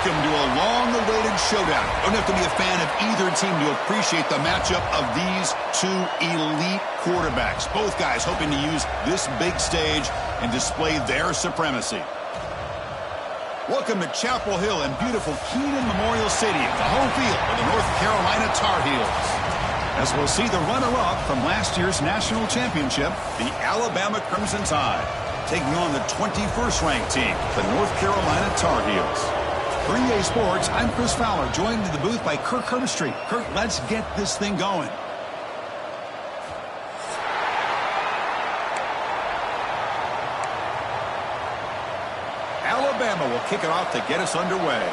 Welcome to a long-awaited showdown. Don't have to be a fan of either team to appreciate the matchup of these two elite quarterbacks. Both guys hoping to use this big stage and display their supremacy. Welcome to Chapel Hill and beautiful Kenan Memorial Stadium, the home field of the North Carolina Tar Heels. As we'll see the runner-up from last year's national championship, the Alabama Crimson Tide, taking on the 21st ranked team, the North Carolina Tar Heels. For EA Sports, I'm Chris Fowler, joined in the booth by Kirk Herbstreit. Kirk, let's get this thing going. Alabama will kick it off to get us underway.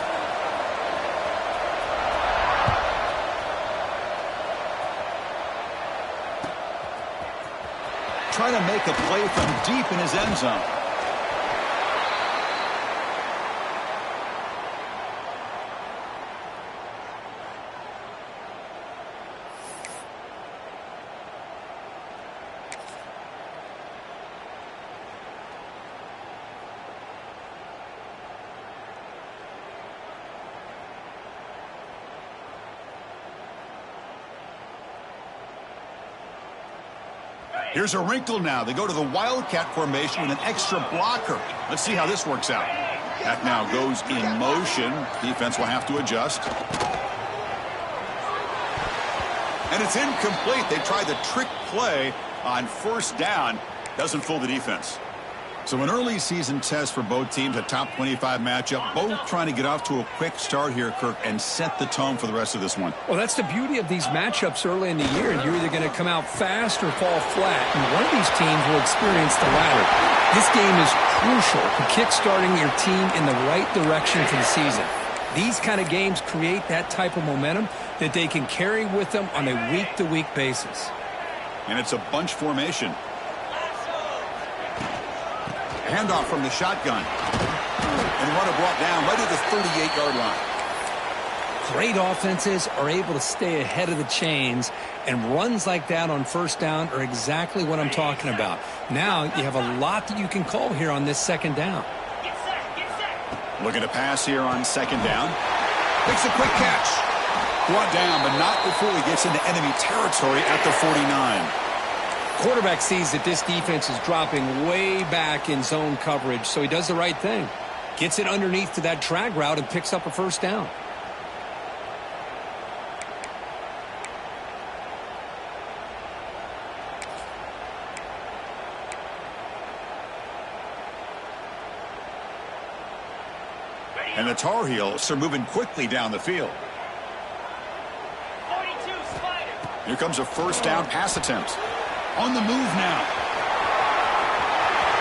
Trying to make a play from deep in his end zone. Here's a wrinkle now. They go to the Wildcat formation with an extra blocker. Let's see how this works out. That now goes in motion. Defense will have to adjust. And it's incomplete. They tried the trick play on first down. Doesn't fool the defense. So an early season test for both teams, a top 25 matchup. Both trying to get off to a quick start here, Kirk, and set the tone for the rest of this one. Well, that's the beauty of these matchups early in the year. You're either going to come out fast or fall flat, and one of these teams will experience the latter. This game is crucial to kick-starting your team in the right direction for the season. These kind of games create that type of momentum that they can carry with them on a week-to-week basis. And it's a bunch formation. Handoff from the shotgun. And runner brought down right at the 38-yard line. Great offenses are able to stay ahead of the chains, and runs like that on first down are exactly what I'm talking about. Now you have a lot that you can call here on this second down. Looking to pass here on second down. Makes a quick catch. Brought down, but not before he gets into enemy territory at the 49. Quarterback sees that this defense is dropping way back in zone coverage, so he does the right thing. Gets it underneath to that drag route and picks up a first down. And the Tar Heels are moving quickly down the field. Here comes a first down pass attempt. On the move now.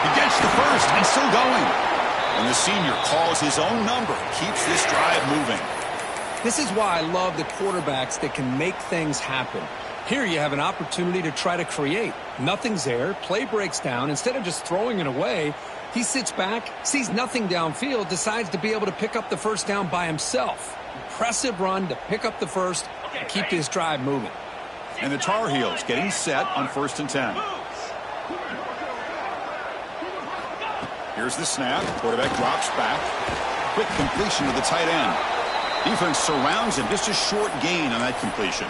He gets the first and still going. And the senior calls his own number, keeps this drive moving. This is why I love the quarterbacks that can make things happen. Here you have an opportunity to try to create. Nothing's there. Play breaks down. Instead of just throwing it away, he sits back, sees nothing downfield, decides to be able to pick up the first down by himself. Impressive run to pick up the first and keep this drive moving. And the Tar Heels getting set on 1st and 10. Here's the snap. Quarterback drops back. Quick completion to the tight end. Defense surrounds him. Just a short gain on that completion.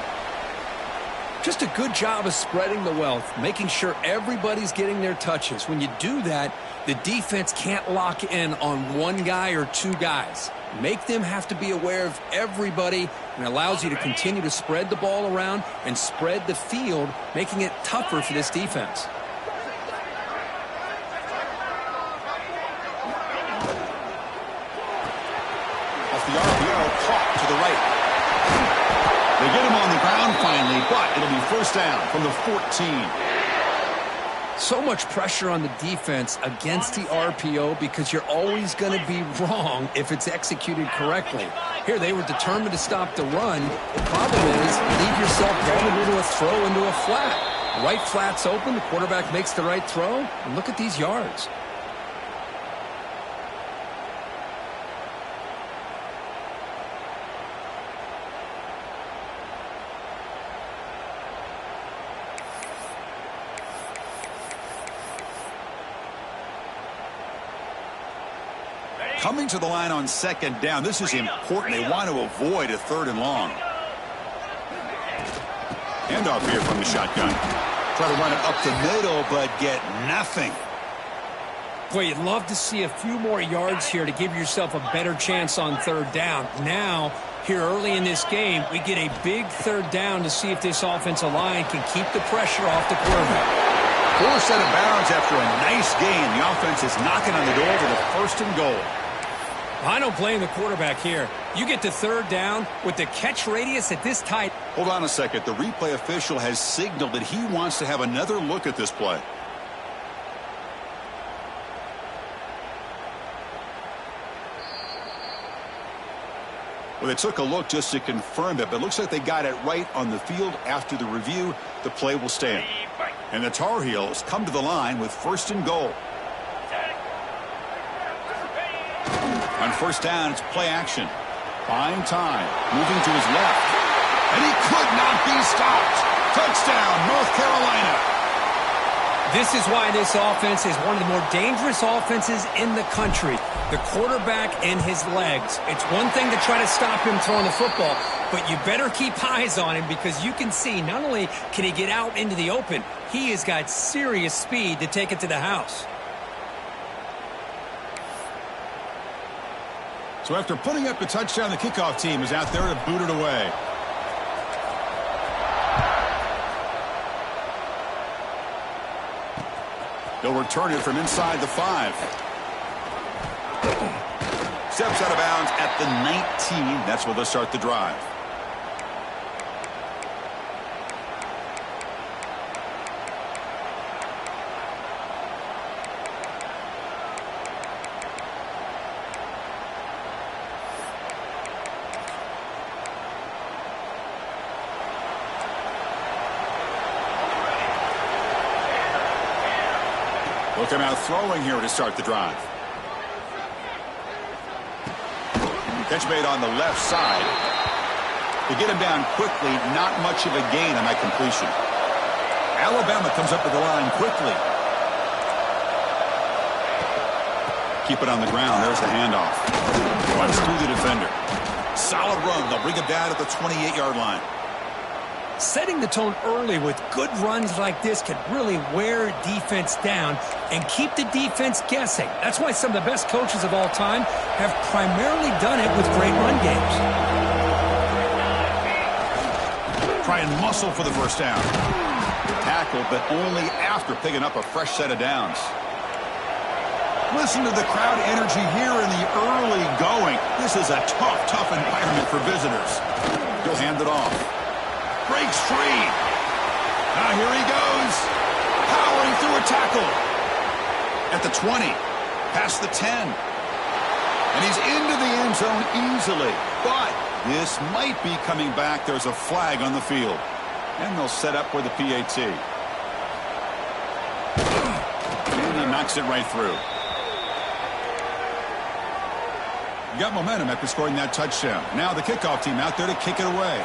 Just a good job of spreading the wealth, making sure everybody's getting their touches. When you do that, the defense can't lock in on one guy or two guys. Make them have to be aware of everybody, and it allows you to continue to spread the ball around and spread the field, making it tougher for this defense. Off the RPO, caught to the right. They get him on the ground finally, but it'll be first down from the 14. So much pressure on the defense against the RPO because you're always going to be wrong if it's executed correctly. Here they were determined to stop the run. The problem is leave yourself vulnerable to a throw into a flat. Right flat's open, the quarterback makes the right throw, and look at these yards. Coming to the line on second down. This is important. They want to avoid a 3rd and long. Handoff here from the shotgun. Try to run it up the middle, but get nothing. Boy, you'd love to see a few more yards here to give yourself a better chance on 3rd down. Now, here early in this game, we get a big 3rd down to see if this offensive line can keep the pressure off the quarterback. Forced out of bounds after a nice gain. The offense is knocking on the door for the 1st and goal. I don't blame the quarterback here. You get to 3rd down with the catch radius at this tight. Hold on a second. The replay official has signaled that he wants to have another look at this play. Well, they took a look just to confirm it, but it looks like they got it right on the field. After the review, the play will stand. And the Tar Heels come to the line with 1st and goal. On 1st down, it's play action. Buying time. Moving to his left. And he could not be stopped. Touchdown, North Carolina. This is why this offense is one of the more dangerous offenses in the country. The quarterback and his legs. It's one thing to try to stop him throwing the football, but you better keep eyes on him because you can see not only can he get out into the open, he has got serious speed to take it to the house. So after putting up the touchdown, the kickoff team is out there to boot it away. They'll return it from inside the 5. Steps out of bounds at the 19. That's where they'll start the drive. Look him out throwing here to start the drive. Catch made on the left side. To get him down quickly, not much of a gain on that completion. Alabama comes up to the line quickly. Keep it on the ground. There's the handoff. Runs through the defender. Solid run. They'll bring him down at the 28-yard line. Setting the tone early with good runs like this can really wear defense down and keep the defense guessing. That's why some of the best coaches of all time have primarily done it with great run games. Try and muscle for the 1st down. Tackle, but only after picking up a fresh set of downs. Listen to the crowd energy here in the early going. This is a tough environment for visitors. He'll hand it off. Breaks free. Now here he goes. Powering through a tackle. At the 20. Past the 10. And he's into the end zone easily. But this might be coming back. There's a flag on the field. And they'll set up for the PAT. And he knocks it right through. You got momentum after scoring that touchdown. Now the kickoff team out there to kick it away.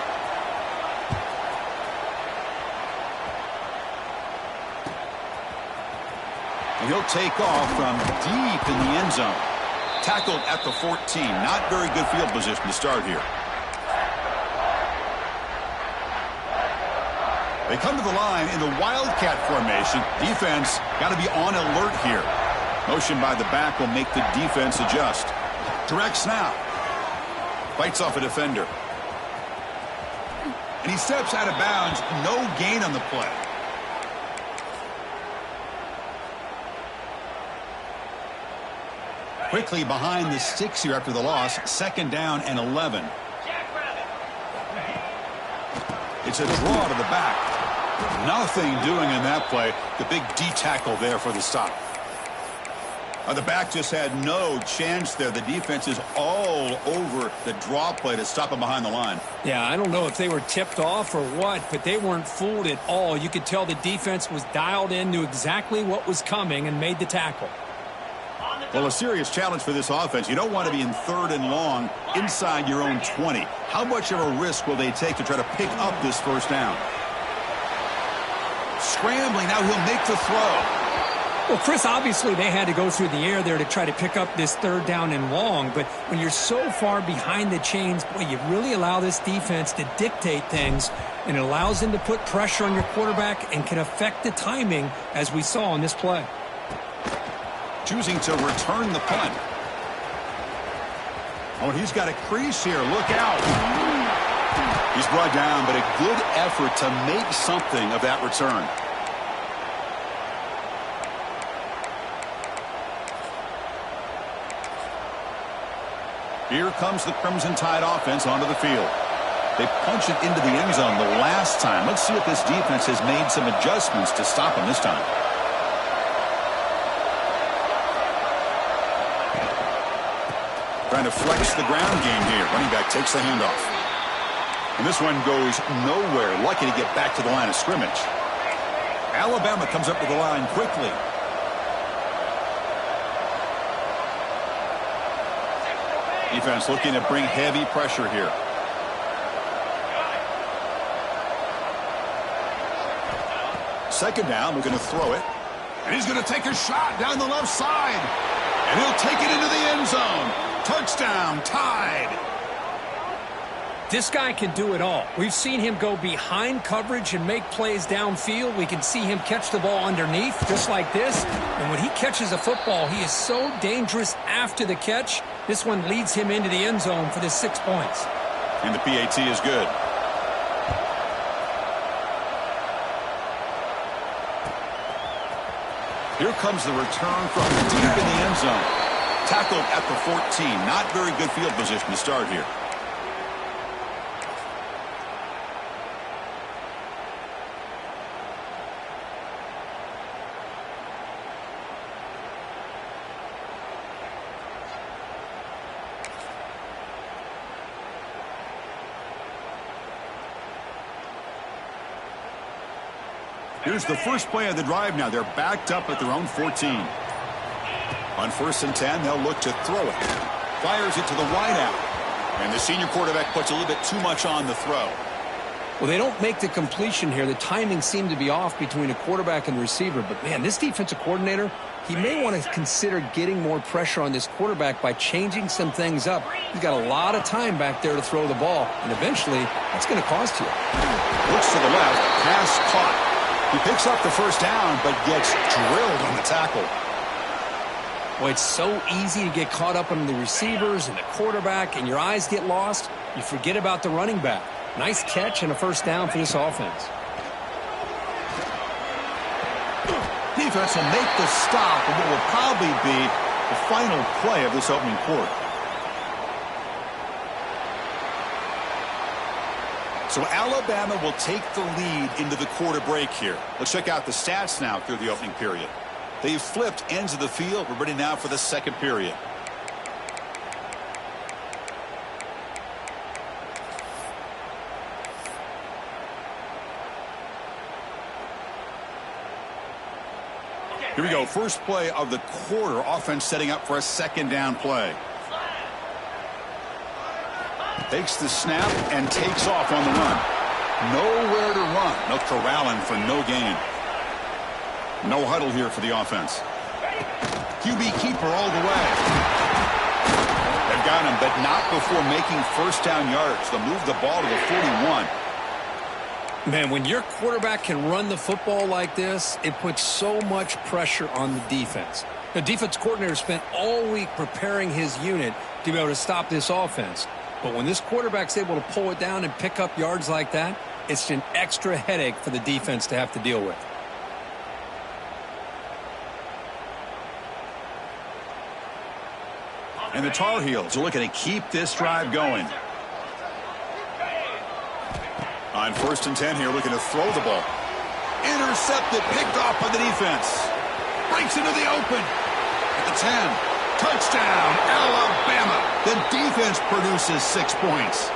And he'll take off from deep in the end zone. Tackled at the 14. Not very good field position to start here. They come to the line in the Wildcat formation. Defense got to be on alert here. Motion by the back will make the defense adjust. Direct snap. Fights off a defender. And he steps out of bounds. No gain on the play. Quickly behind the 6 here after the loss. 2nd down and 11. It's a draw to the back. Nothing doing in that play. The big D tackle there for the stop. The back just had no chance there. The defense is all over the draw play to stop him behind the line. Yeah, I don't know if they were tipped off or what, but they weren't fooled at all. You could tell the defense was dialed in, knew exactly what was coming, and made the tackle. Well, a serious challenge for this offense. You don't want to be in 3rd and long inside your own 20. How much of a risk will they take to try to pick up this 1st down? Scrambling. Now he'll make the throw. Well, Chris, obviously they had to go through the air there to try to pick up this third down and long, but when you're so far behind the chains, boy, you really allow this defense to dictate things, and it allows them to put pressure on your quarterback and can affect the timing, as we saw on this play. Choosing to return the punt. Oh, and he's got a crease here. Look out. He's brought down, but a good effort to make something of that return. Here comes the Crimson Tide offense onto the field. They punch it into the end zone the last time. Let's see if this defense has made some adjustments to stop them this time. Trying to flex the ground game here. Running back takes the handoff. And this one goes nowhere. Lucky to get back to the line of scrimmage. Alabama comes up to the line quickly. Defense looking to bring heavy pressure here. Second down, we're going to throw it. And he's going to take a shot down the left side. And he'll take it into the end zone. Touchdown, Tide. This guy can do it all. We've seen him go behind coverage and make plays downfield. We can see him catch the ball underneath, just like this. And when he catches a football, he is so dangerous after the catch. This one leads him into the end zone for the 6 points. And the PAT is good. Here comes the return from deep in the end zone. Tackled at the 14. Not very good field position to start here. Here's the first play of the drive now. They're backed up at their own 14. On 1st and 10, they'll look to throw it. Fires it to the wideout. And the senior quarterback puts a little bit too much on the throw. Well, they don't make the completion here. The timing seemed to be off between a quarterback and the receiver. But, man, this defensive coordinator, he may want to consider getting more pressure on this quarterback by changing some things up. He's got a lot of time back there to throw the ball. And eventually, that's going to cost you. Looks to the left. Pass caught. He picks up the first down, but gets drilled on the tackle. Boy, it's so easy to get caught up on the receivers and the quarterback, and your eyes get lost. You forget about the running back. Nice catch and a first down for this offense. Defense will make the stop of what will probably be the final play of this opening quarter. So Alabama will take the lead into the quarter break here. Let's check out the stats now through the opening period. They've flipped ends of the field. We're ready now for the second period. Here we go. First play of the quarter. Offense setting up for a second down play. Takes the snap and takes off on the run. Nowhere to run. No corralling for no gain. No huddle here for the offense. QB keeper all the way. They've got him, but not before making first down yards. They'll move the ball to the 41. Man, when your quarterback can run the football like this, it puts so much pressure on the defense. The defense coordinator spent all week preparing his unit to be able to stop this offense. But when this quarterback's able to pull it down and pick up yards like that, it's an extra headache for the defense to have to deal with. And the Tar Heels are looking to keep this drive going. On 1st and 10 here, looking to throw the ball. Intercepted, picked off by the defense. Breaks into the open. At the 10. Touchdown, Alabama. The defense produces 6 points.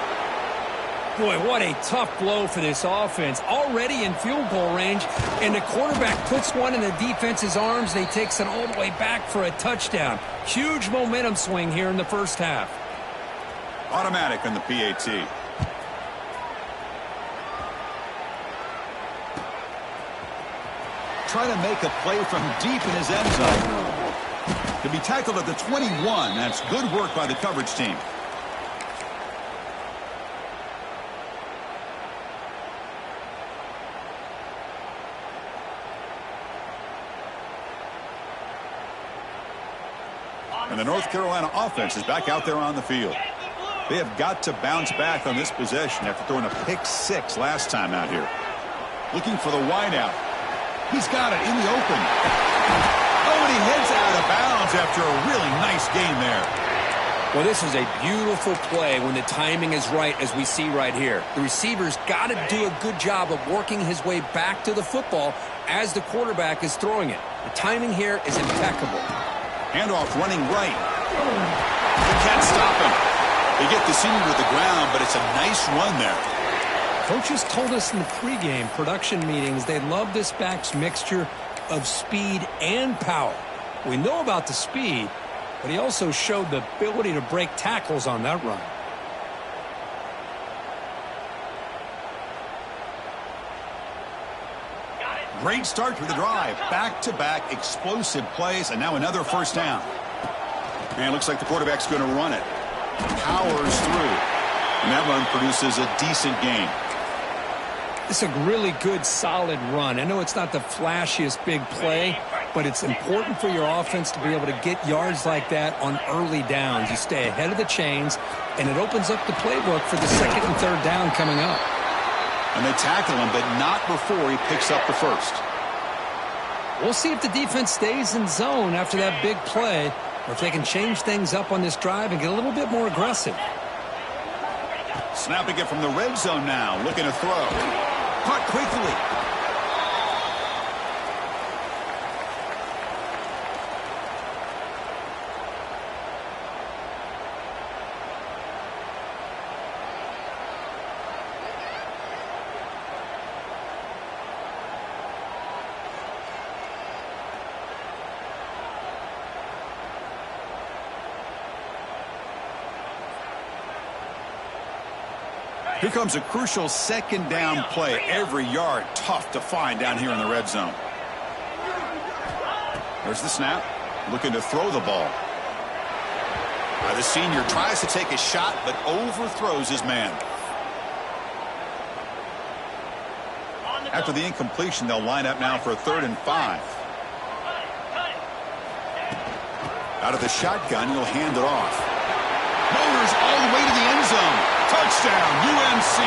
Boy, what a tough blow for this offense. Already in field goal range, and the quarterback puts one in the defense's arms. They takes it all the way back for a touchdown. Huge momentum swing here in the first half. Automatic on the PAT. try to make a play from deep in his end zone. To be tackled at the 21, that's good work by the coverage team. And the North Carolina offense is back out there on the field. They have got to bounce back on this possession after throwing a pick-6 last time out here. Looking for the wideout. He's got it in the open. Oh, and he heads out of bounds after a really nice game there. Well, this is a beautiful play when the timing is right, as we see right here. The receiver's got to do a good job of working his way back to the football as the quarterback is throwing it. The timing here is impeccable. Handoff running right. They can't stop him. They get the senior to the ground, but it's a nice run there. Coaches told us in the pregame production meetings they love this back's mixture of speed and power. We know about the speed, but he also showed the ability to break tackles on that run. Great start to the drive. Back-to-back explosive plays, and now another first down. And it looks like the quarterback's going to run it. Powers through. And that run produces a decent gain. It's a really good, solid run. I know it's not the flashiest big play, but it's important for your offense to be able to get yards like that on early downs. You stay ahead of the chains, and it opens up the playbook for the second and third down coming up. And they tackle him, but not before he picks up the first. We'll see if the defense stays in zone after that big play, or if they can change things up on this drive and get a little bit more aggressive. Snapping it from the red zone now, looking to throw. Caught quickly. Here comes a crucial second down play. Every yard tough to find down here in the red zone. There's the snap. Looking to throw the ball. The senior tries to take a shot, but overthrows his man. After the incompletion, they'll line up now for a 3rd and 5. Out of the shotgun, he'll hand it off. Motors all the way to the end zone. Touchdown, UNC.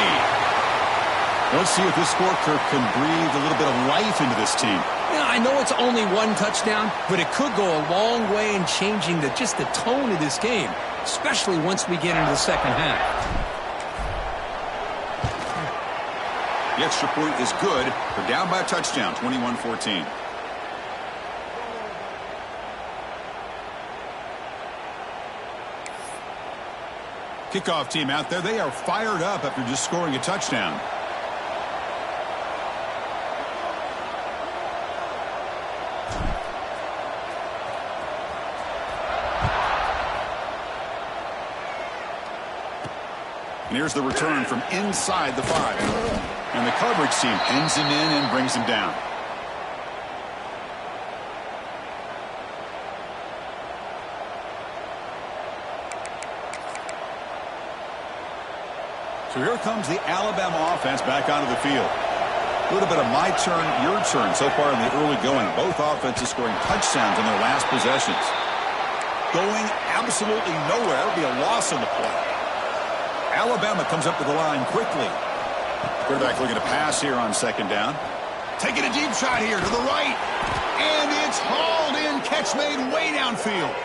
Let's see if this scorecard can breathe a little bit of life into this team. Yeah, I know it's only one touchdown, but it could go a long way in changing just the tone of this game, especially once we get into the second half. The extra point is good. They're down by a touchdown, 21-14. Kickoff team out there. They are fired up after just scoring a touchdown. And here's the return from inside the 5. And the coverage team pins him in and brings him down. So here comes the Alabama offense back onto the field. A little bit of my turn, your turn so far in the early going. Both offenses scoring touchdowns on their last possessions. Going absolutely nowhere. It'll be a loss on the play. Alabama comes up to the line quickly. Quarterback looking to pass here on second down. Taking a deep shot here to the right. And it's hauled in. Catch made way downfield.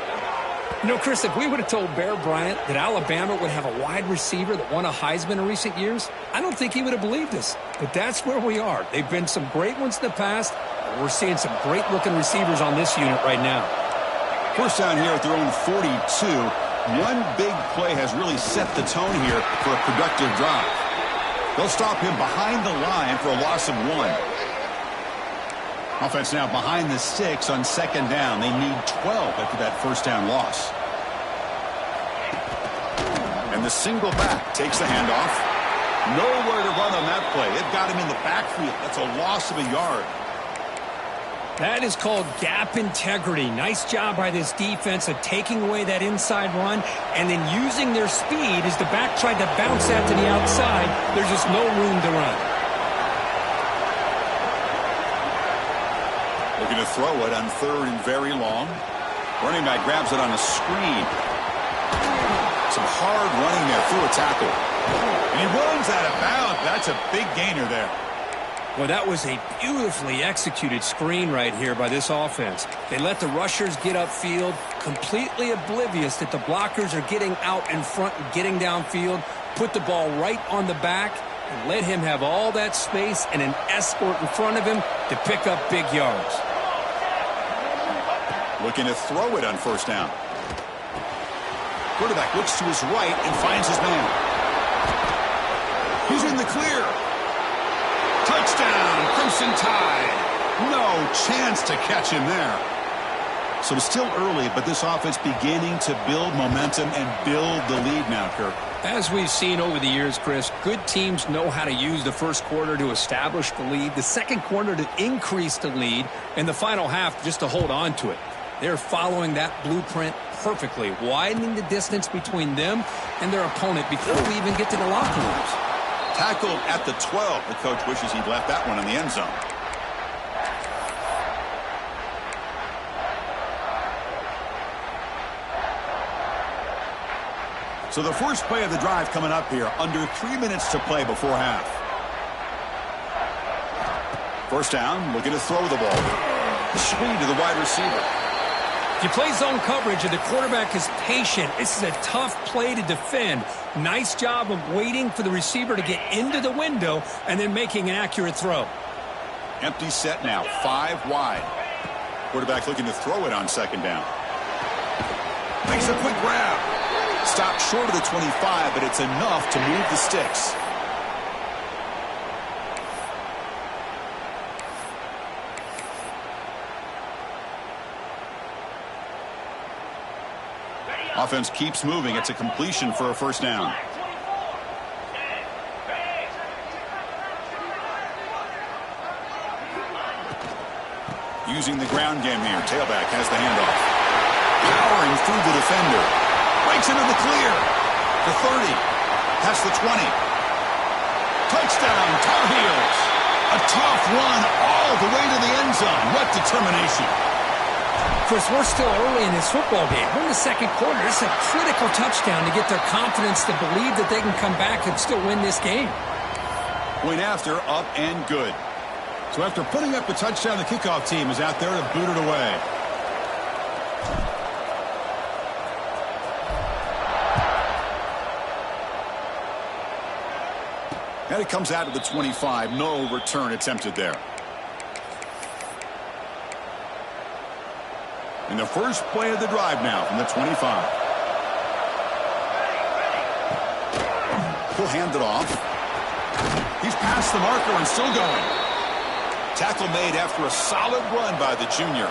You know, Chris, if we would have told Bear Bryant that Alabama would have a wide receiver that won a Heisman in recent years, I don't think he would have believed us. But that's where we are. They've been some great ones in the past. We're seeing some great-looking receivers on this unit right now. First down here at their own 42. One big play has really set the tone here for a productive drive. They'll stop him behind the line for a loss of 1. Offense now behind the 6 on second down. They need 12 after that first down loss. And the single back takes the handoff. Nowhere to run on that play. It got him in the backfield. That's a loss of a yard. That is called gap integrity. Nice job by this defense of taking away that inside run and then using their speed as the back tried to bounce that to the outside. There's just no room to run. Looking to throw it on 3rd and very long. Running back grabs it on a screen. Some hard running there through a tackle. And he runs out of bounds. That's a big gainer there. Well, that was a beautifully executed screen right here by this offense. They let the rushers get upfield, completely oblivious that the blockers are getting out in front and getting downfield, put the ball right on the back, and let him have all that space and an escort in front of him to pick up big yards. Looking to throw it on 1st down. Quarterback looks to his right and finds his man. He's in the clear. Touchdown, Crimson Tide. No chance to catch him there. So it's still early, but this offense beginning to build momentum and build the lead now, Kirk. As we've seen over the years, Chris, good teams know how to use the first quarter to establish the lead, the second quarter to increase the lead, and the final half just to hold on to it. They're following that blueprint perfectly, widening the distance between them and their opponent before we even get to the locker rooms. Tackled at the 12. The coach wishes he'd left that one in the end zone. So the first play of the drive coming up here. Under 3 minutes to play before half. 1st down, looking to throw the ball. Screen to the wide receiver. You play zone coverage and the quarterback is patient. This is a tough play to defend. Nice job of waiting for the receiver to get into the window and then making an accurate throw. Empty set now, 5 wide. Quarterback looking to throw it on 2nd down. Makes a quick grab. Stopped short of the 25, but it's enough to move the sticks. Offense keeps moving. It's a completion for a 1st down. Using the ground game here. Tailback has the handoff. Powering through the defender. Breaks into the clear. The 30. Past the 20. Touchdown, Tar Heels. A tough run all the way to the end zone. What determination. Chris, we're still early in this football game. We're in the second quarter. It's a critical touchdown to get their confidence to believe that they can come back and still win this game. Point after, up and good. So after putting up the touchdown, the kickoff team is out there to boot it away. And it comes out of the 25. No return attempted there. In the first play of the drive now from the 25. He'll hand it off. He's past the marker and still going. Tackle made after a solid run by the junior.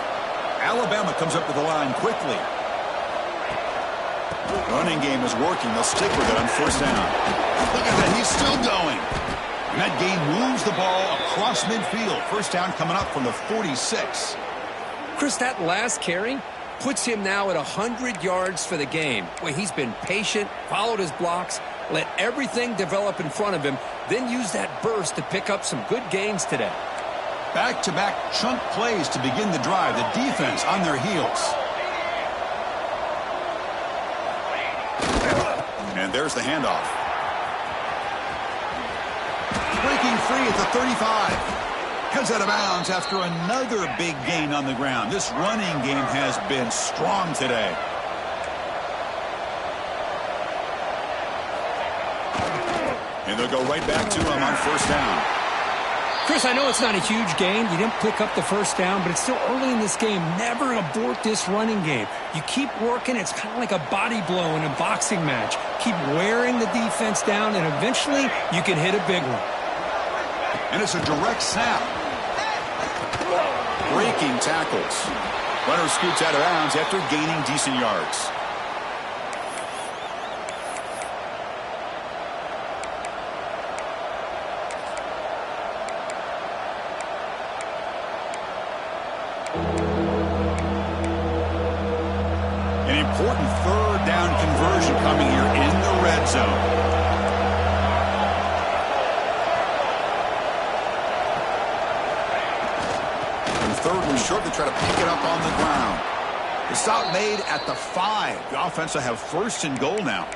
Alabama comes up to the line quickly. Running game is working. They'll stick with it on 1st down. Look at that. He's still going. And that game moves the ball across midfield. 1st down coming up from the 46. Chris, that last carry puts him now at 100 yards for the game. Well, he's been patient, followed his blocks, let everything develop in front of him, then use that burst to pick up some good gains today. Back-to-back chunk plays to begin the drive. The defense on their heels. And there's the handoff. Breaking free at the 35. Heads out of bounds after another big gain on the ground. This running game has been strong today. And they'll go right back to him on 1st down. Chris, I know it's not a huge gain. You didn't pick up the 1st down, but it's still early in this game. Never abort this running game. You keep working. It's kind of like a body blow in a boxing match. Keep wearing the defense down, and eventually you can hit a big one. And it's a direct snap. Breaking tackles. Runner scoots out of bounds after gaining decent yards. An important third down conversion coming here in the red zone. And third and short, they try to pick it up on the ground. The stop made at the 5. The offense will have first and goal now.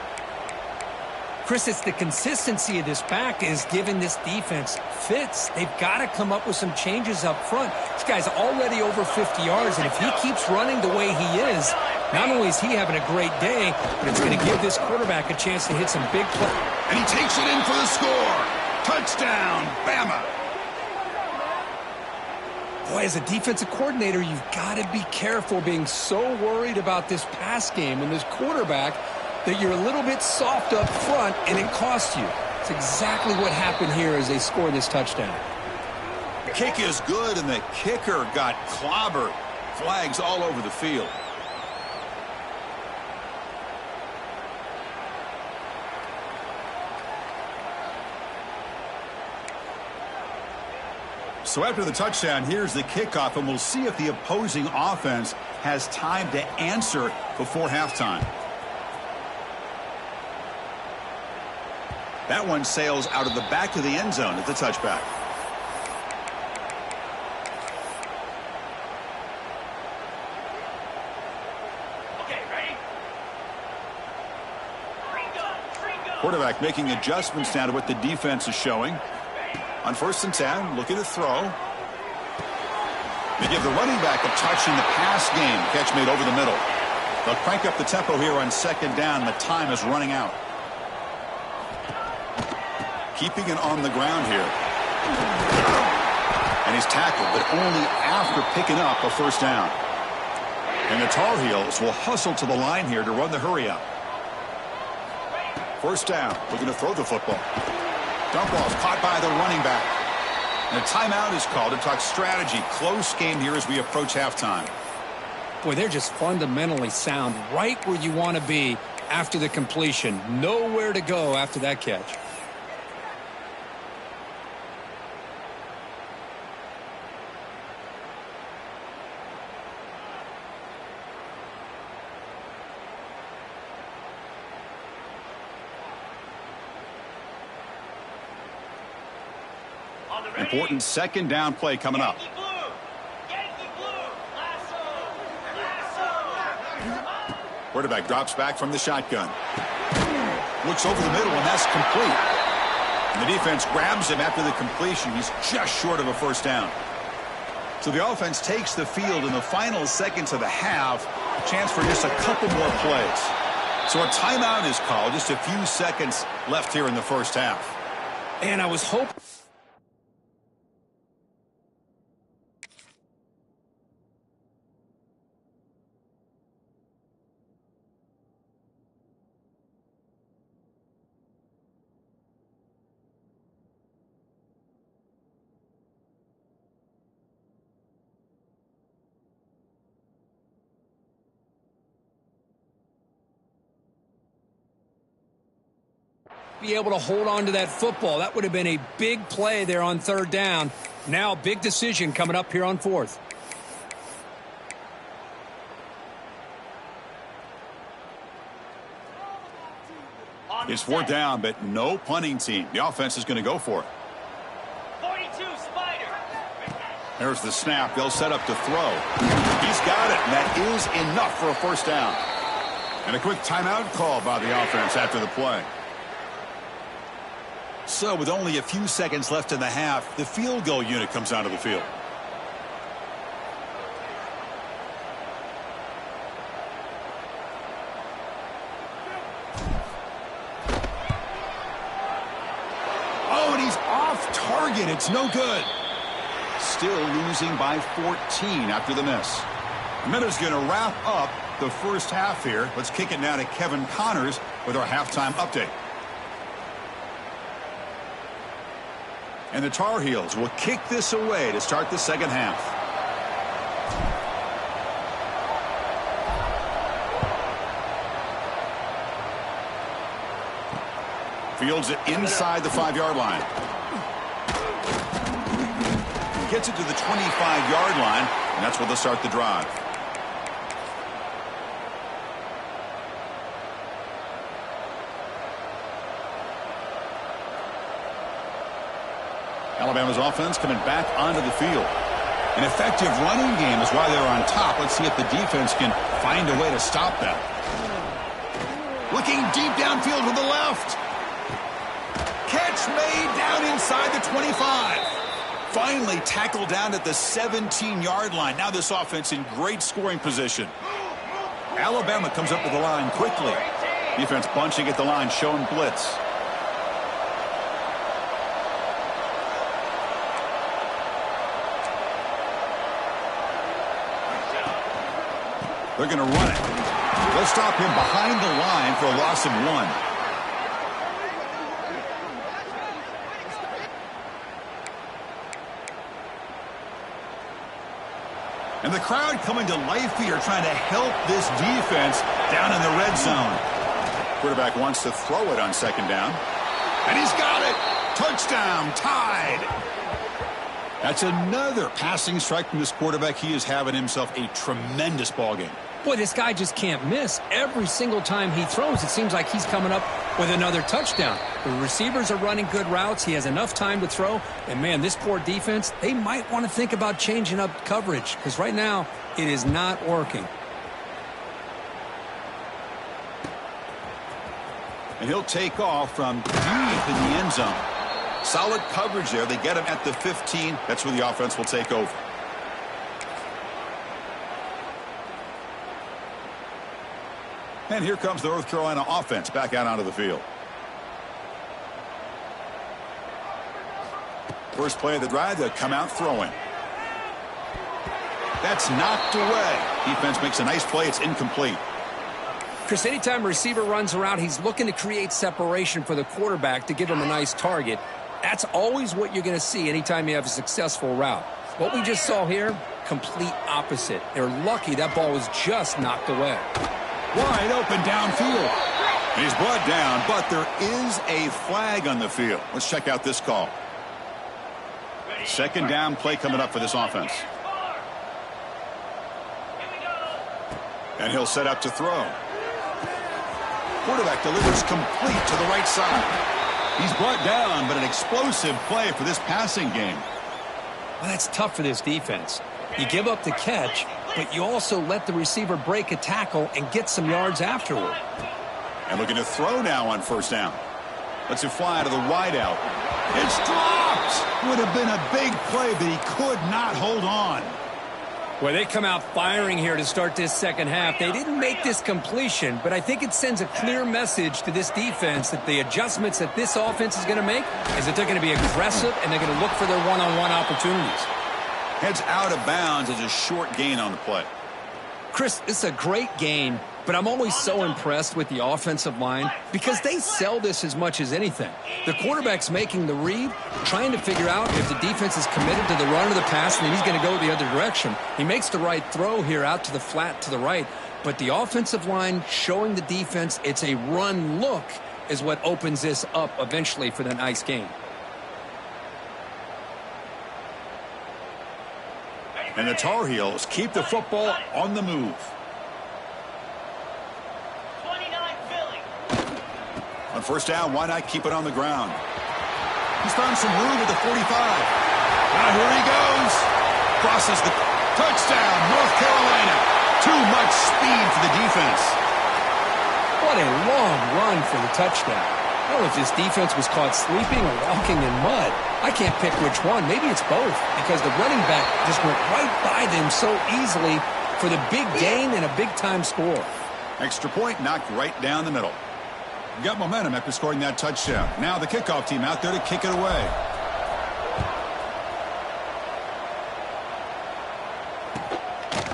Chris, it's the consistency of this back is giving this defense fits. They've got to come up with some changes up front. This guy's already over 50 yards, and if he keeps running the way he is, not only is he having a great day, but it's going to give this quarterback a chance to hit some big plays. And he takes it in for the score. Touchdown, Bama. Boy, as a defensive coordinator, you've got to be careful being so worried about this pass game and this quarterback that you're a little bit soft up front and it costs you. It's exactly what happened here as they scored this touchdown. The kick is good, and the kicker got clobbered. Flags all over the field. So after the touchdown, here's the kickoff, and we'll see if the opposing offense has time to answer before halftime. That one sails out of the back of the end zone at the touchback. Okay, ready? Quarterback making adjustments now to what the defense is showing. On 1st and 10, looking to throw. They give the running back a touch in the pass game. Catch made over the middle. They'll crank up the tempo here on 2nd down. The time is running out. Keeping it on the ground here. And he's tackled, but only after picking up a 1st down. And the Tar Heels will hustle to the line here to run the hurry up. 1st down, looking to throw the football. Dump ball's caught by the running back. And a timeout is called to talk strategy. Close game here as we approach halftime. Boy, they're just fundamentally sound, right where you want to be after the completion. Nowhere to go after that catch. Important 2nd down play coming up. Quarterback drops back from the shotgun. Looks over the middle, and that's complete. And the defense grabs him after the completion. He's just short of a 1st down. So the offense takes the field in the final seconds of the half. Chance for just a couple more plays. So a timeout is called. Just a few seconds left here in the 1st half. And I was hoping. Be able to hold on to that football. That would have been a big play there on 3rd down. Now big decision coming up here on 4th. It's 4th down, but no punting team. The offense is going to go for it. 42 Spider. There's the snap. They'll set up to throw. He's got it, and that is enough for a 1st down. And a quick timeout call by the offense after the play. So with only a few seconds left in the half, the field goal unit comes onto the field. Oh, and he's off target. It's no good. Still losing by 14 after the miss. Miller's going to wrap up the 1st half here. Let's kick it now to Kevin Connors with our halftime update. And the Tar Heels will kick this away to start the 2nd half. Fields it inside the 5-yard line. gets it to the 25-yard line, and that's where they'll start the drive. Alabama's offense coming back onto the field. An effective running game is why they're on top. Let's see if the defense can find a way to stop them. Looking deep downfield with the left. Catch made down inside the 25. Finally tackled down at the 17-yard line. Now this offense in great scoring position. Alabama comes up to the line quickly. Defense bunching at the line, showing blitz. They're going to run it. They'll stop him behind the line for a loss of 1. And the crowd coming to life here, trying to help this defense down in the red zone. Quarterback wants to throw it on second down. And he's got it. Touchdown, tied. That's another passing strike from this quarterback. He is having himself a tremendous ball game. Boy, this guy just can't miss. Every single time he throws, it seems like he's coming up with another touchdown. The receivers are running good routes. He has enough time to throw. And, man, this poor defense, they might want to think about changing up coverage because right now it is not working. And he'll take off from deep in the end zone. Solid coverage there. They get him at the 15. That's where the offense will take over. And here comes the North Carolina offense back out onto the field. First play of the drive, they'll come out throwing. That's knocked away. Defense makes a nice play. It's incomplete. Chris, anytime a receiver runs around, he's looking to create separation for the quarterback to give him a nice target. That's always what you're going to see anytime you have a successful route. What we just saw here, complete opposite. They're lucky that ball was just knocked away. Wide open downfield. He's brought down, but there is a flag on the field. Let's check out this call. Second down play coming up for this offense. And he'll set up to throw. Quarterback delivers complete to the right side. He's brought down, but an explosive play for this passing game. Well, that's tough for this defense. You give up the catch, but you also let the receiver break a tackle and get some yards afterward. And looking to throw now on first down. Lets it fly to the wideout. It's dropped! Would have been a big play, but he could not hold on. Well, they come out firing here to start this second half. They didn't make this completion, but I think it sends a clear message to this defense that the adjustments that this offense is going to make is that they're going to be aggressive and they're going to look for their one-on-one opportunities. Heads out of bounds as a short gain on the play. Chris, it's a great game, but I'm always so impressed with the offensive line because they sell this as much as anything. The quarterback's making the read, trying to figure out if the defense is committed to the run or the pass, and then he's going to go the other direction. He makes the right throw here out to the flat to the right, but the offensive line showing the defense it's a run look is what opens this up eventually for the nice game. And the Tar Heels keep the football on the move. 29 Philly. On first down, why not keep it on the ground? He's found some room at the 45. Now here he goes. Crosses the touchdown, North Carolina. Too much speed for the defense. What a long run for the touchdown. I don't know if this defense was caught sleeping or walking in mud. I can't pick which one. Maybe it's both because the running back just went right by them so easily for the big gain and a big-time score. Extra point knocked right down the middle. Got momentum after scoring that touchdown. Now the kickoff team out there to kick it away.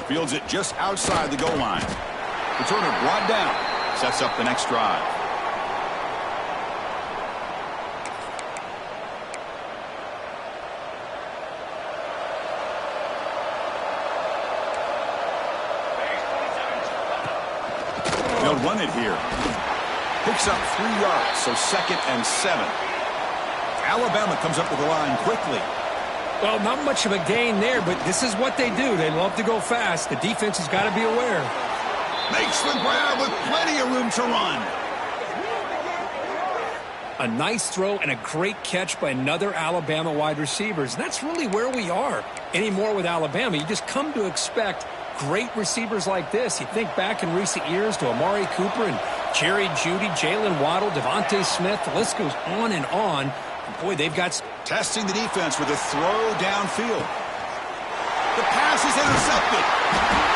Fields it just outside the goal line. Returner brought down. Sets up the next drive. They'll run it here. Picks up 3 yards, so 2nd and 7. Alabama comes up with the line quickly. Well, not much of a gain there, but this is what they do. They love to go fast. The defense has got to be aware. Makes the grab with plenty of room to run. A nice throw and a great catch by another Alabama wide receiver. That's really where we are anymore with Alabama. You just come to expect great receivers like this. You think back in recent years to Amari Cooper and Jerry Jeudy, Jalen Waddle, Devontae Smith. The list goes on and on. And boy, they've got... Testing the defense with a throw downfield. The pass is intercepted.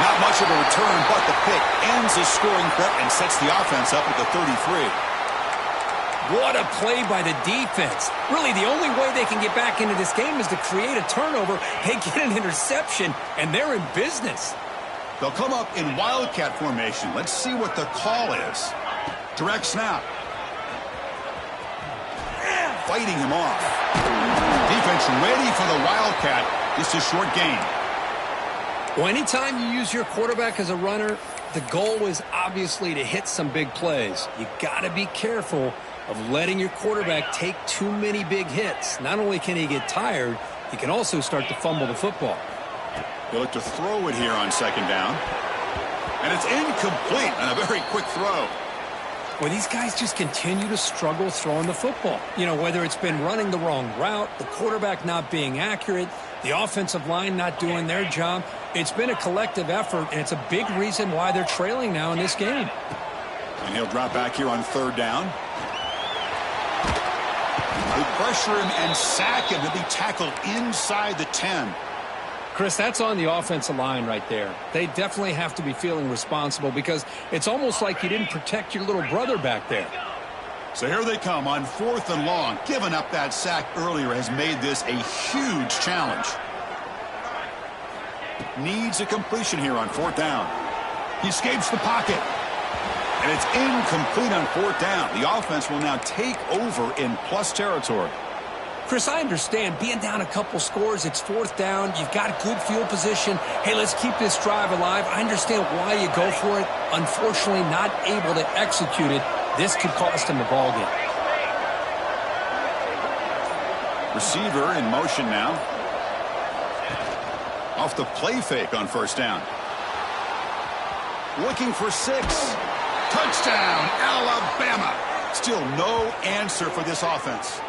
Not much of a return, but the pick ends his scoring threat and sets the offense up at the 33. What a play by the defense. Really, the only way they can get back into this game is to create a turnover. They get an interception, and they're in business. They'll come up in Wildcat formation. Let's see what the call is. Direct snap. Fighting him off. Defense ready for the Wildcat. Just a short gain. Well, anytime you use your quarterback as a runner, the goal is obviously to hit some big plays. You got to be careful of letting your quarterback take too many big hits. Not only can he get tired, he can also start to fumble the football. They look to throw it here on second down. And it's incomplete on a very quick throw. Well, these guys just continue to struggle throwing the football. You know, whether it's been running the wrong route, the quarterback not being accurate, the offensive line not doing their job. It's been a collective effort, and it's a big reason why they're trailing now in this game. And he'll drop back here on third down. They pressure him and sack him. He'll be tackled inside the 10. Chris, that's on the offensive line right there. They definitely have to be feeling responsible because it's almost like you didn't protect your little brother back there. So here they come on 4th and long. Giving up that sack earlier has made this a huge challenge. Needs a completion here on 4th down. He escapes the pocket. And it's incomplete on 4th down. The offense will now take over in plus territory. Chris, I understand being down a couple scores, it's 4th down, you've got good field position. Hey, let's keep this drive alive. I understand why you go for it. Unfortunately, not able to execute it. This could cost him the ball game. Receiver in motion now. Off the play fake on 1st down. Looking for 6. Touchdown, Alabama. Still no answer for this offense.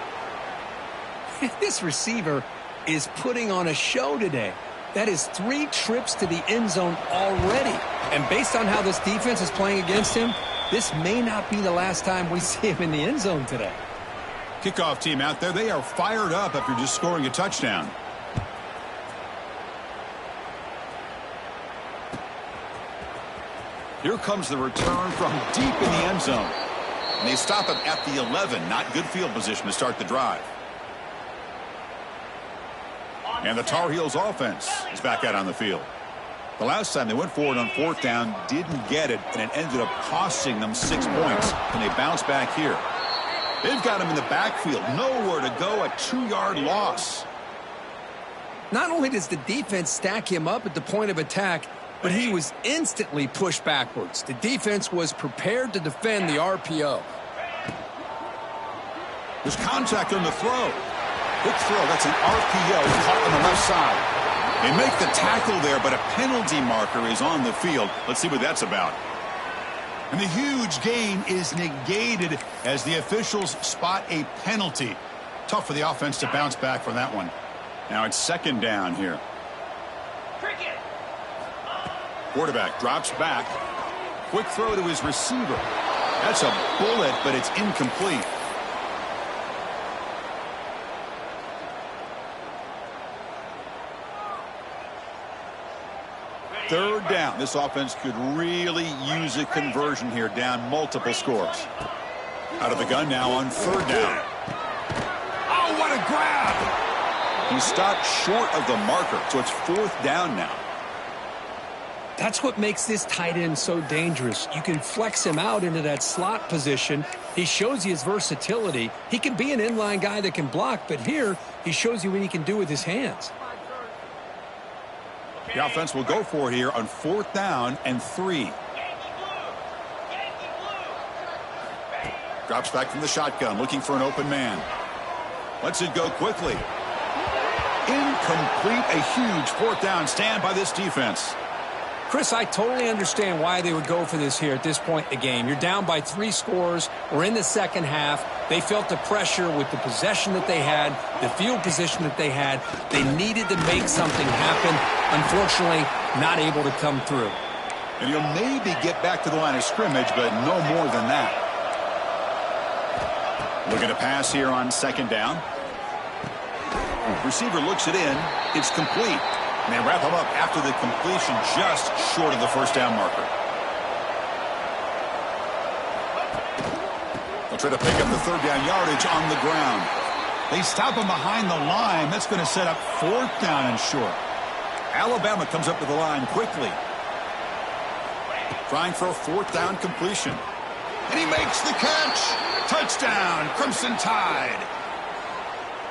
This receiver is putting on a show today. That is 3 trips to the end zone already. And based on how this defense is playing against him, this may not be the last time we see him in the end zone today. Kickoff team out there, they are fired up after just scoring a touchdown. Here comes the return from deep in the end zone. And they stop him at the 11. Not good field position to start the drive. And the Tar Heels offense is back out on the field. The last time they went forward on 4th down, didn't get it, and it ended up costing them 6 points. And they bounce back here. They've got him in the backfield. Nowhere to go, a 2-yard loss. Not only does the defense stack him up at the point of attack, but he was instantly pushed backwards. The defense was prepared to defend the RPO. There's contact on the throw. Quick throw. That's an RPO caught on the left side. They make the tackle there, but a penalty marker is on the field. Let's see what that's about. And the huge gain is negated as the officials spot a penalty. Tough for the offense to bounce back from that one. Now it's 2nd down here. Quarterback drops back. Quick throw to his receiver. That's a bullet, but it's incomplete. Third down. This offense could really use a conversion here, down multiple scores. Out of the gun now on 3rd down. Oh, what a grab! He stopped short of the marker, so it's 4th down now. That's what makes this tight end so dangerous. You can flex him out into that slot position. He shows you his versatility. He can be an inline guy that can block, but here he shows you what he can do with his hands. The offense will go for it here on 4th down and 3. Drops back from the shotgun, looking for an open man. Lets it go quickly. complete a huge fourth down stand by this defense. Chris, I totally understand why they would go for this here at this point in the game. You're down by 3 scores. We're in the second half. They felt the pressure with the possession that they had, the field position that they had. They needed to make something happen. Unfortunately, not able to come through. And you'll maybe get back to the line of scrimmage, but no more than that. Looking to pass here on second down. Receiver looks it in. It's complete. And they wrap him up after the completion, just short of the first down marker. They'll try to pick up the third down yardage on the ground. They stop him behind the line. That's going to set up fourth down and short. Alabama comes up to the line quickly, trying for a fourth down completion. And he makes the catch. Touchdown, Crimson Tide.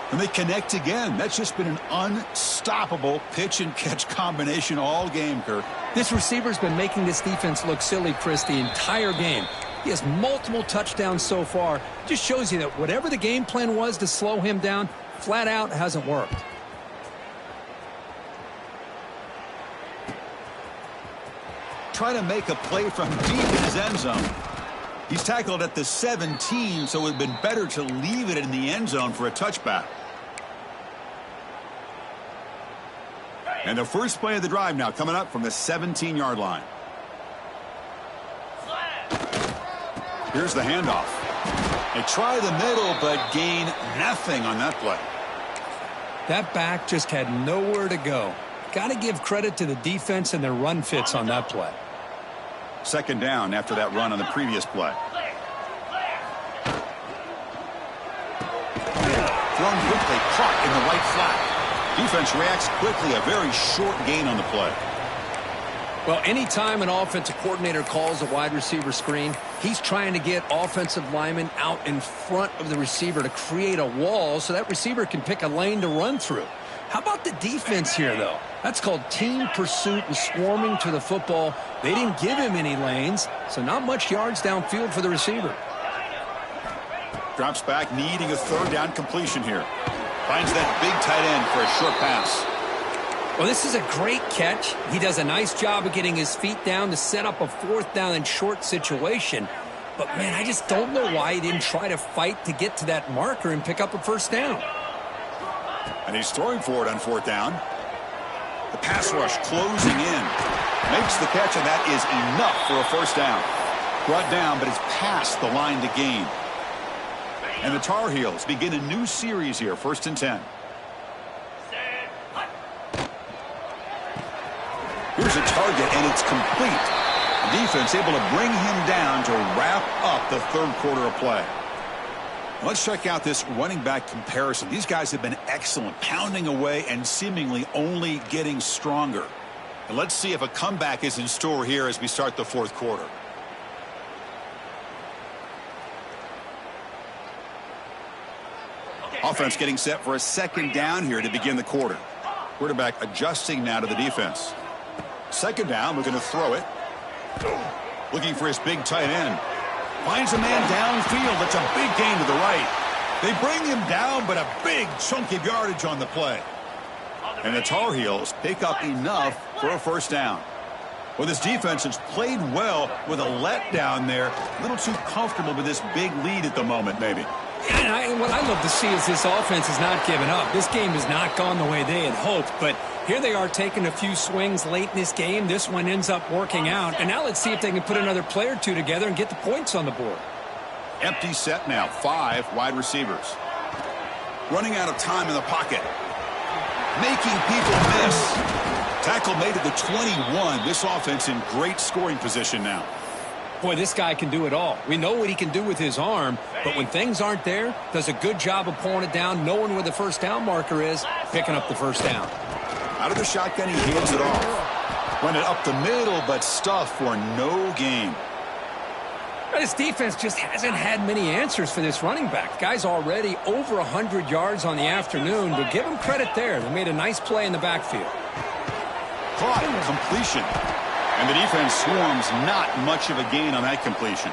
And they connect again. That's just been an unstoppable pitch and catch combination all game, Kirk. This receiver's been making this defense look silly, Chris, the entire game. He has multiple touchdowns so far. Just shows you that whatever the game plan was to slow him down, flat out hasn't worked. Try to make a play from deep in his end zone. He's tackled at the 17, so it would have been better to leave it in the end zone for a touchback. And the first play of the drive now coming up from the 17-yard line. Here's the handoff. They try the middle, but gain nothing on that play. That back just had nowhere to go. Got to give credit to the defense and their run fits on that play. Second down after that run on the previous play. Thrown quickly, caught in the right flat. Defense reacts quickly, a very short gain on the play. Well, anytime an offensive coordinator calls a wide receiver screen, he's trying to get offensive linemen out in front of the receiver to create a wall so that receiver can pick a lane to run through. How about the defense here, though? That's called team pursuit and swarming to the football. They didn't give him any lanes, so not much yards downfield for the receiver. Drops back, needing a third down completion here. Finds that big tight end for a short pass. Well, this is a great catch. He does a nice job of getting his feet down to set up a fourth down and short situation. But, man, I just don't know why he didn't try to fight to get to that marker and pick up a first down. And he's throwing for it on fourth down. The pass rush closing in. Makes the catch, and that is enough for a first down. Brought down, but it's past the line to gain. And the Tar Heels begin a new series here, 1st and 10. Here's a target, and it's complete. The defense able to bring him down to wrap up the third quarter of play. Let's check out this running back comparison. These guys have been excellent, pounding away and seemingly only getting stronger. And let's see if a comeback is in store here as we start the fourth quarter. Offense getting set for a second down here to begin the quarter. Quarterback adjusting now to the defense. Second down, looking to throw it. Looking for his big tight end. Finds a man downfield. That's a big gain to the right. They bring him down, but a big chunk of yardage on the play. And the Tar Heels pick up enough for a first down. Well, this defense has played well with a letdown there. A little too comfortable with this big lead at the moment, maybe. And what I love to see is this offense has not given up. This game has not gone the way they had hoped, but here they are taking a few swings late in this game. This one ends up working out, and now let's see if they can put another play or two together and get the points on the board. Empty set now, 5 wide receivers. Running out of time in the pocket. Making people miss. Tackle made at the 21. This offense in great scoring position now. Boy, this guy can do it all. We know what he can do with his arm, but when things aren't there, does a good job of pulling it down, knowing where the first down marker is, picking up the first down. Out of the shotgun, he hands it off. Run it up the middle, but stuff for no gain. This defense just hasn't had many answers for this running back. Guy's already over 100 yards on the afternoon, but give him credit there. They made a nice play in the backfield. Caught, completion. And the defense swarms, not much of a gain on that completion.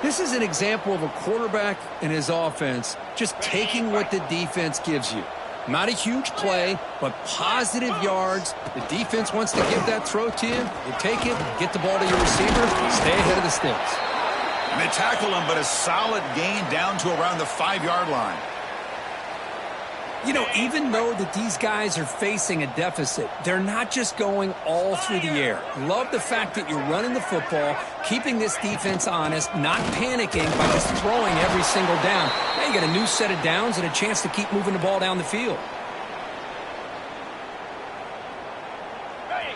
This is an example of a quarterback and his offense just taking what the defense gives you. Not a huge play, but positive yards. The defense wants to give that throw to you. You take it, get the ball to your receiver, stay ahead of the sticks. And they tackle him, but a solid gain down to around the 5-yard line. You know, even though that these guys are facing a deficit, they're not just going all through the air. Love the fact that you're running the football, keeping this defense honest, not panicking by just throwing every single down. Now you get a new set of downs and a chance to keep moving the ball down the field.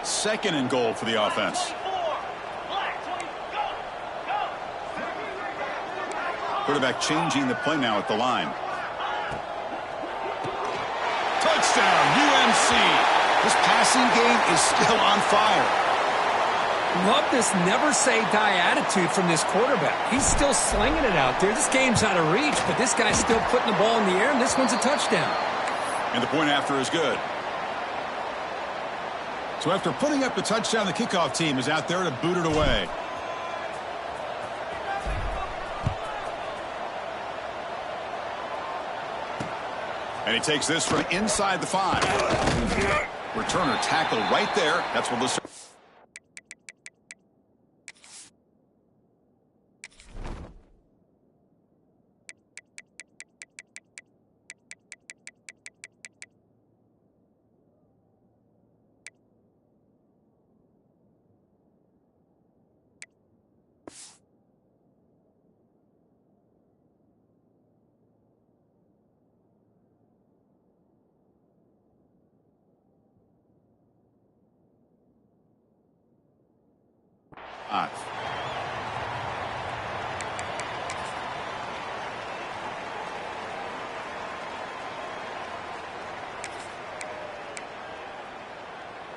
2nd and goal for the offense. Quarterback changing the play now at the line. Touchdown, UMC. This passing game is still on fire. Love this never-say-die attitude from this quarterback. He's still slinging it out there. This game's out of reach, but this guy's still putting the ball in the air, and this one's a touchdown. And the point after is good. So after putting up the touchdown, the kickoff team is out there to boot it away. And he takes this from inside the 5. Returner tackle right there. That's what this.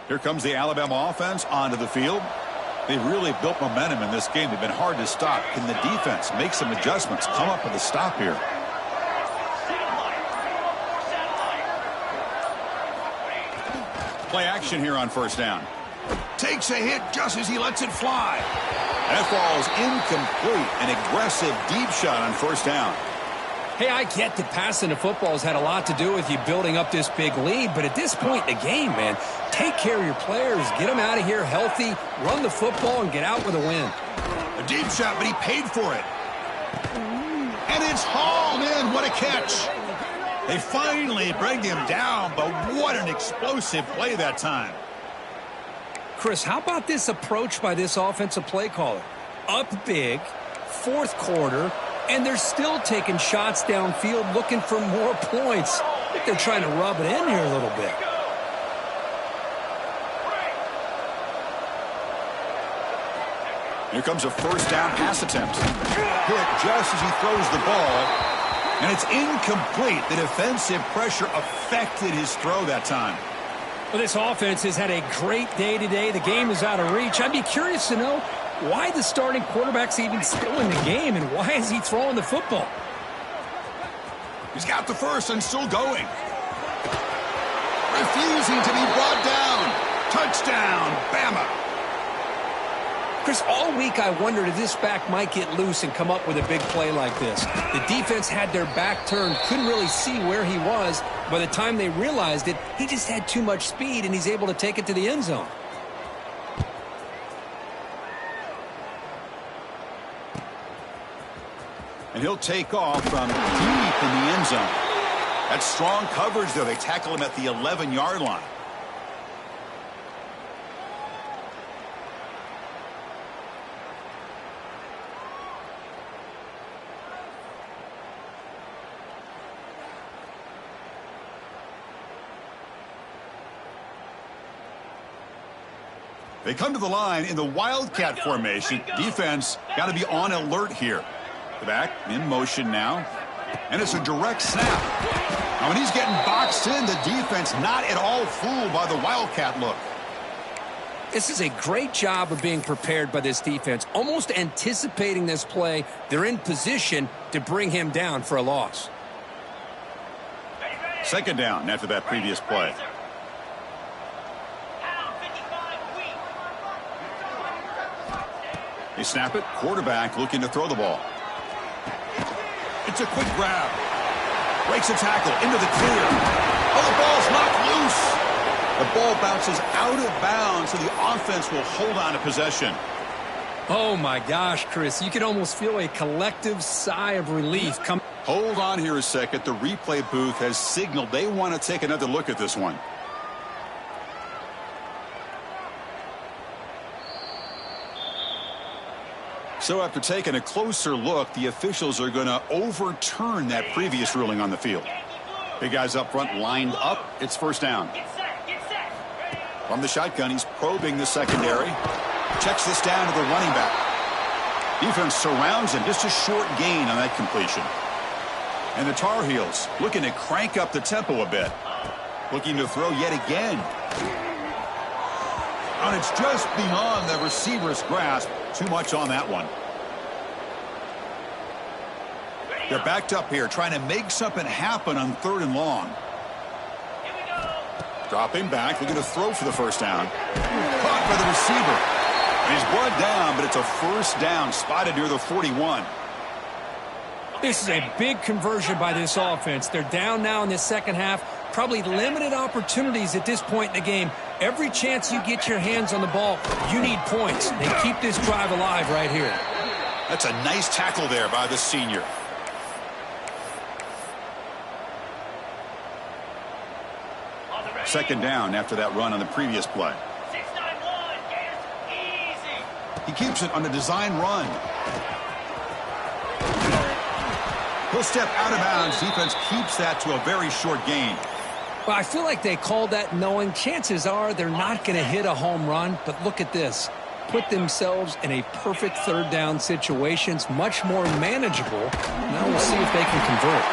Here comes the Alabama offense onto the field. They really built momentum in this game. They've been hard to stop. Can the defense make some adjustments, come up with a stop here? Play action here on 1st down. Takes a hit just as he lets it fly. That ball's incomplete. An aggressive deep shot on 1st down. Hey, I get that passing the football has had a lot to do with you building up this big lead, but at this point in the game, man, take care of your players, get them out of here healthy, run the football, and get out with a win. A deep shot, but he paid for it. And it's hauled in. What a catch. They finally bring him down, but what an explosive play that time. Chris, how about this approach by this offensive play caller? Up big, 4th quarter, and they're still taking shots downfield looking for more points. I think they're trying to rub it in here a little bit. Here comes a 1st down pass attempt. Hit just as he throws the ball, and it's incomplete. The defensive pressure affected his throw that time. Well, this offense has had a great day today. The game is out of reach. I'd be curious to know why the starting quarterback's even still in the game, and why is he throwing the football? He's got the first and still going. Refusing to be brought down. Touchdown, Bama. Chris, all week I wondered if this back might get loose and come up with a big play like this. The defense had their back turned, couldn't really see where he was. By the time they realized it, he just had too much speed, and he's able to take it to the end zone. And he'll take off from deep in the end zone. That's strong coverage, though. They tackle him at the 11-yard line. They come to the line in the Wildcat formation. Defense got to be on alert here. The back in motion now. And it's a direct snap. Now when he's getting boxed in, the defense not at all fooled by the Wildcat look. This is a great job of being prepared by this defense. Almost anticipating this play. They're in position to bring him down for a loss. 2nd down after that previous play. They snap it. Quarterback looking to throw the ball. It's a quick grab. Breaks a tackle into the clear. Oh, the ball's knocked loose. The ball bounces out of bounds, so the offense will hold on to possession. Oh, my gosh, Chris. You can almost feel a collective sigh of relief come. Hold on here a second. The replay booth has signaled they want to take another look at this one. So after taking a closer look, the officials are going to overturn that previous ruling on the field. Big guys up front lined up. It's first down. From the shotgun, he's probing the secondary. Checks this down to the running back. Defense surrounds him. Just a short gain on that completion. And the Tar Heels looking to crank up the tempo a bit. Looking to throw yet again. And it's just beyond the receiver's grasp. Too much on that one. They're backed up here trying to make something happen on 3rd and long. Dropping back, looking to throw for the first down. Caught by the receiver. And he's brought down, but it's a first down spotted near the 41. This is a big conversion by this offense. They're down now in the second half. Probably limited opportunities at this point in the game. Every chance you get your hands on the ball, you need points. They keep this drive alive right here. That's a nice tackle there by the senior. Second down after that run on the previous play. 691, easy. He keeps it on the design run. He'll step out of bounds. Defense keeps that to a very short gain. Well, I feel like they called that knowing chances are they're not going to hit a home run. But look at this. Put themselves in a perfect 3rd down situations, much more manageable. Now we'll see if they can convert.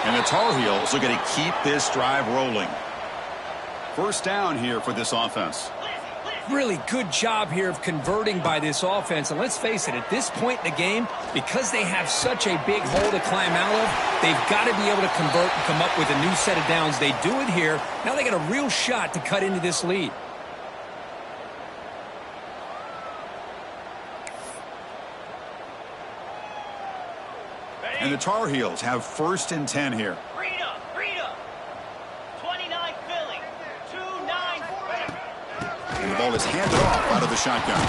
And the Tar Heels are going to keep this drive rolling. First down here for this offense. Really good job here of converting by this offense. And let's face it, at this point in the game, because they have such a big hole to climb out of, they've got to be able to convert and come up with a new set of downs. They do it here. Now they got a real shot to cut into this lead. And the Tar Heels have 1st and 10 here. Read up. 29 Philly. 2-9. And the ball is handed off out of the shotgun.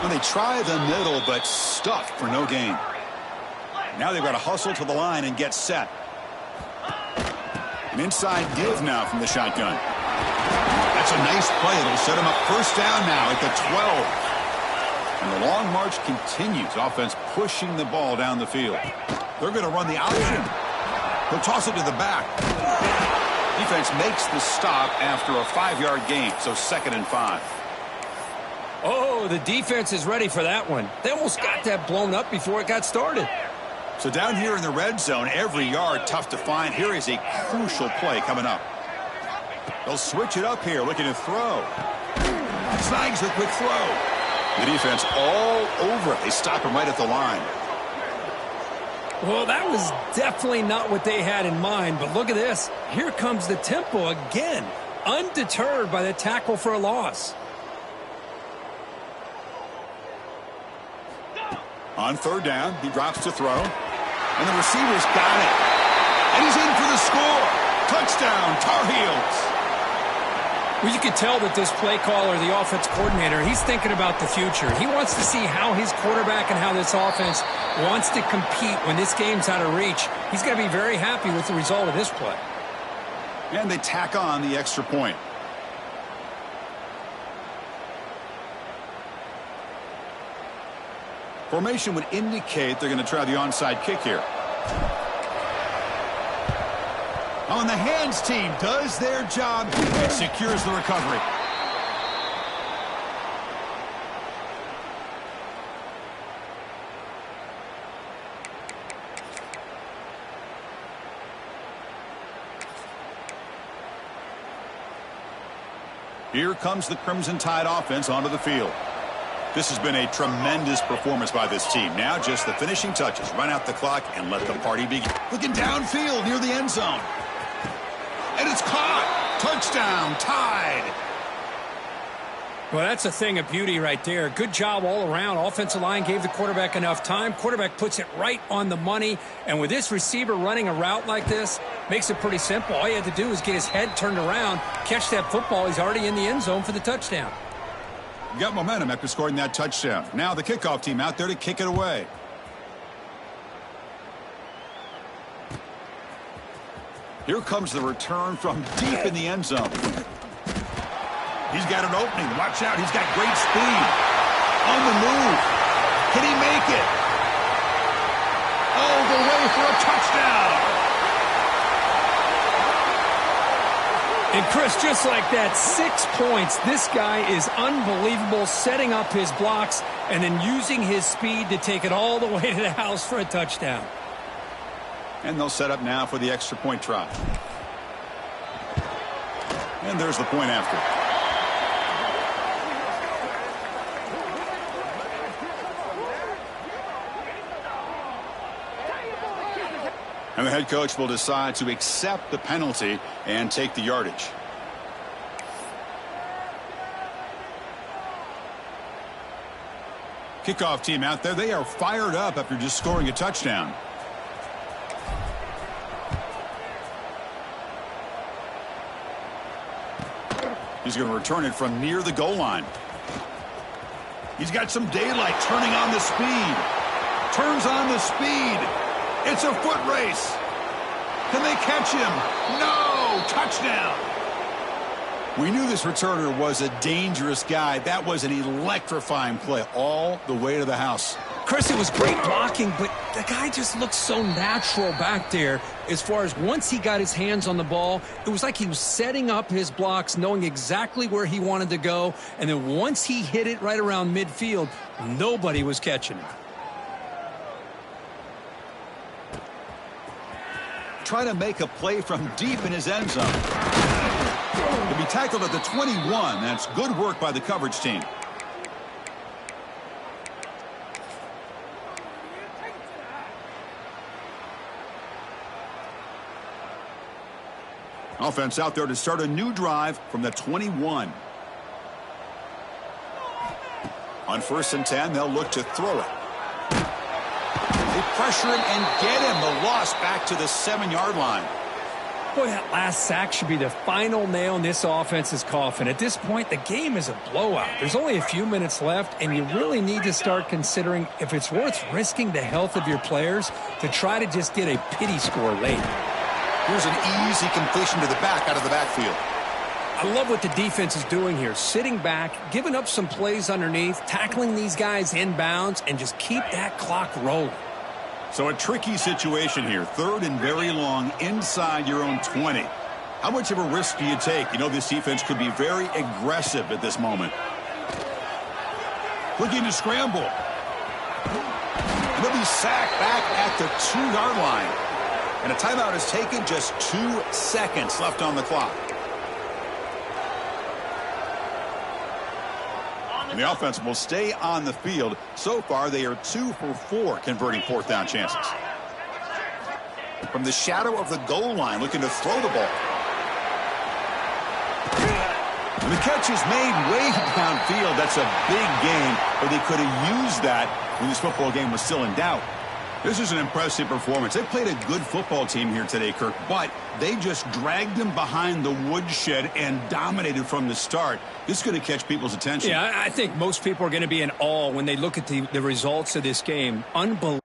And they try the middle, but stuffed for no gain. Now they've got to hustle to the line and get set. An inside give now from the shotgun. That's a nice play. It'll set him up first down now at the 12. And the long march continues. Offense pushing the ball down the field. They're going to run the option. He'll toss it to the back. Defense makes the stop after a 5-yard gain, so 2nd and 5. Oh, the defense is ready for that one. They almost got that blown up before it got started. So down here in the red zone, every yard tough to find. Here is a crucial play coming up. They'll switch it up here, looking to throw. Snags the quick throw. The defense all over it. They stop him right at the line. Well, that was definitely not what they had in mind, but look at this. Here comes the tempo again, undeterred by the tackle for a loss. On 3rd down, he drops to throw. And the receiver's got it. And he's in for the score. Touchdown, Tar Heels. Well, you could tell that this play caller, the offense coordinator, he's thinking about the future. He wants to see how his quarterback and how this offense wants to compete when this game's out of reach. He's going to be very happy with the result of this play. And they tack on the extra point. Formation would indicate they're going to try the onside kick here. On the hands team does their job and secures the recovery. Here comes the Crimson Tide offense onto the field. This has been a tremendous performance by this team. Now just the finishing touches. Run out the clock and let the party begin. Looking downfield near the end zone. And it's caught. Touchdown, Tide. Well, that's a thing of beauty right there. Good job all around. Offensive line gave the quarterback enough time. Quarterback puts it right on the money. And with this receiver running a route like this, makes it pretty simple. All you had to do is get his head turned around, catch that football. He's already in the end zone for the touchdown. Got momentum after scoring that touchdown. Now the kickoff team out there to kick it away. Here comes the return from deep in the end zone. He's got an opening. Watch out. He's got great speed. On the move. Can he make it? All the way for a touchdown. And Chris, just like that, 6 points. This guy is unbelievable, setting up his blocks and then using his speed to take it all the way to the house for a touchdown. And they'll set up now for the extra point try. And there's the point after. And the head coach will decide to accept the penalty and take the yardage. Kickoff team out there. They are fired up after just scoring a touchdown. He's going to return it from near the goal line. He's got some daylight, turning on the speed. Turns on the speed. It's a foot race. Can they catch him? No! Touchdown! We knew this returner was a dangerous guy. That was an electrifying play all the way to the house. Chris, it was great blocking, but the guy just looked so natural back there. As far as once he got his hands on the ball, it was like he was setting up his blocks, knowing exactly where he wanted to go. And then once he hit it right around midfield, nobody was catching it. Try to make a play from deep in his end zone. To be tackled at the 21. That's good work by the coverage team. Offense out there to start a new drive from the 21. On 1st and 10, they'll look to throw it. They pressure him and get him. The loss back to the 7-yard line. Boy, that last sack should be the final nail in this offense's coffin. At this point, the game is a blowout. There's only a few minutes left, and you really need to start considering if it's worth risking the health of your players to try to just get a pity score late. Here's an easy completion to the back out of the backfield. I love what the defense is doing here. Sitting back, giving up some plays underneath, tackling these guys inbounds, and just keep that clock rolling. So a tricky situation here. 3rd and very long inside your own 20. How much of a risk do you take? You know this defense could be very aggressive at this moment. Looking to scramble. And they'll be sacked back at the 2-yard line. And a timeout is taken, just 2 seconds left on the clock. And the offense will stay on the field. So far, they are 2 for 4 converting 4th down chances. From the shadow of the goal line, looking to throw the ball. And the catch is made way downfield. That's a big gain, but they could have used that when this football game was still in doubt. This is an impressive performance. They played a good football team here today, Kirk, but they just dragged them behind the woodshed and dominated from the start. This is going to catch people's attention. Yeah, I think most people are going to be in awe when they look at the results of this game. Unbelievable.